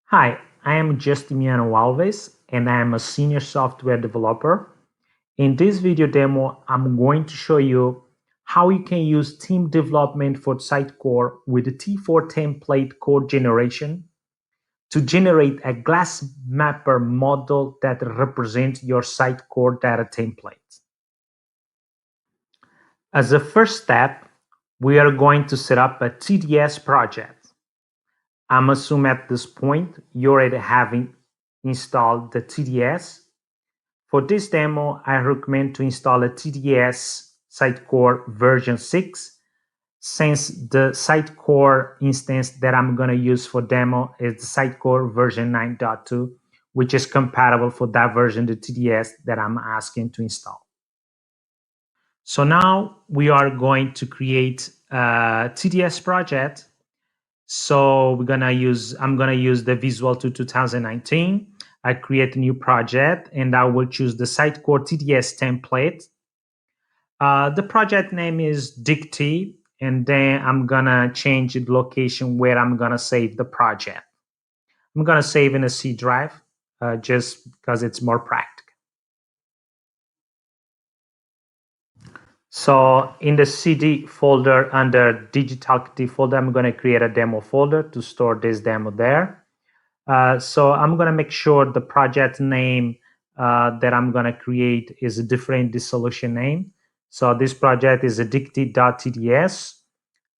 Hi, I am Justiniano Alves and I am a senior software developer. In this video demo, I'm going to show you how you can use team development for Sitecore with the T4 template code generation to generate a glass mapper model that represents your Sitecore data template. As a first step, we are going to set up a TDS project. I'm assuming at this point you already have installed the TDS. For this demo, I recommend to install a TDS Sitecore version 6 since the Sitecore instance that I'm going to use for demo is the Sitecore version 9.2, which is compatible for that version, the TDS that I'm asking to install. So now we are going to create a TDS project. So I'm gonna use the Visual 2019. I create a new project and I will choose the Sitecore TDS template. The project name is Dicty, and then I'm gonna change the location where I'm gonna save the project. I'm gonna save in a C drive, just because it's more practical. So in the CD folder under Digital KT folder, I'm gonna create a demo folder to store this demo there. So I'm going to make sure the project name that I'm going to create is a different the solution name. So this project is addicted.tds.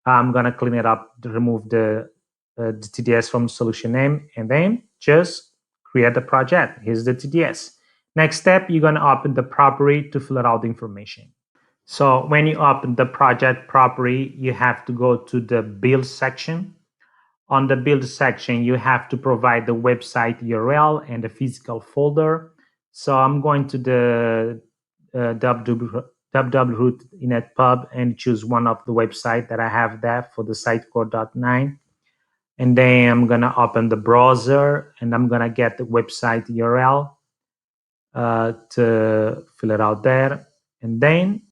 I'm going to clean it up to remove the TDS from solution name and then just create the project. Here's the TDS. Next step, you're going to open the property to fill out the information. So when you open the project property, you have to go to the build section. On the build section, you have to provide the website URL and the physical folder. So I'm going to the www.inetpub and choose one of the website that I have there for the Sitecore.9. And then I'm going to open the browser and I'm going to get the website URL to fill it out there. And then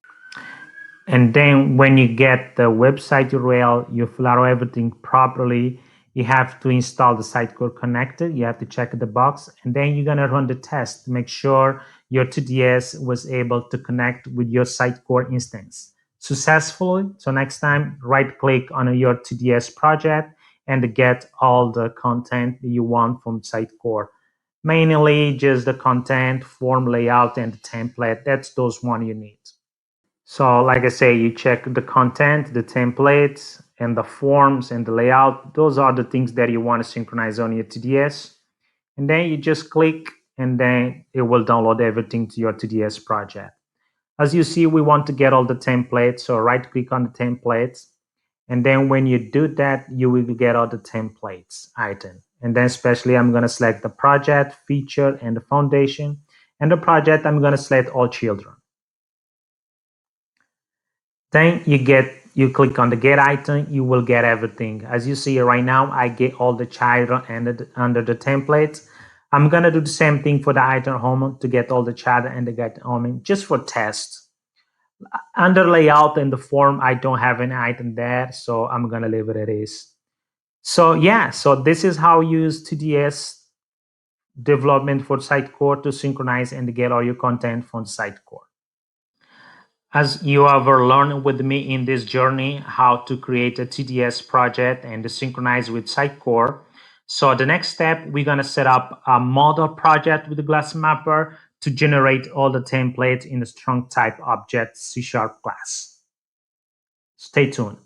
when you get the website URL, you fill out everything properly. You have to install the Sitecore connector. You have to check the box, and then you're gonna run the test to make sure your TDS was able to connect with your Sitecore instance successfully. So next time, right-click on your TDS project and get all the content that you want from Sitecore. Mainly just the content, form layout, and the template. That's those one you need. So like I say, you check the content, the templates, and the forms and the layout. Those are the things that you want to synchronize on your TDS. And then you just click and then it will download everything to your TDS project. As you see, we want to get all the templates. So right click on the templates. And then when you do that, you will get all the templates item. And then especially I'm going to select the project, feature, and the foundation. And the project, I'm going to select all children. Then you click on the get item, you will get everything. As you see right now, I get all the child under the templates. I'm gonna do the same thing for the item home to get all the child and the get home just for test. Under layout and the form, I don't have an item there, so I'm gonna leave it as is. So yeah, so this is how you use TDS development for Sitecore to synchronize and get all your content from Sitecore. As you have learned with me in this journey how to create a TDS project and to synchronize with Sitecore. So the next step, we're going to set up a model project with the glassmapper to generate all the templates in a strong type object C# class. Stay tuned.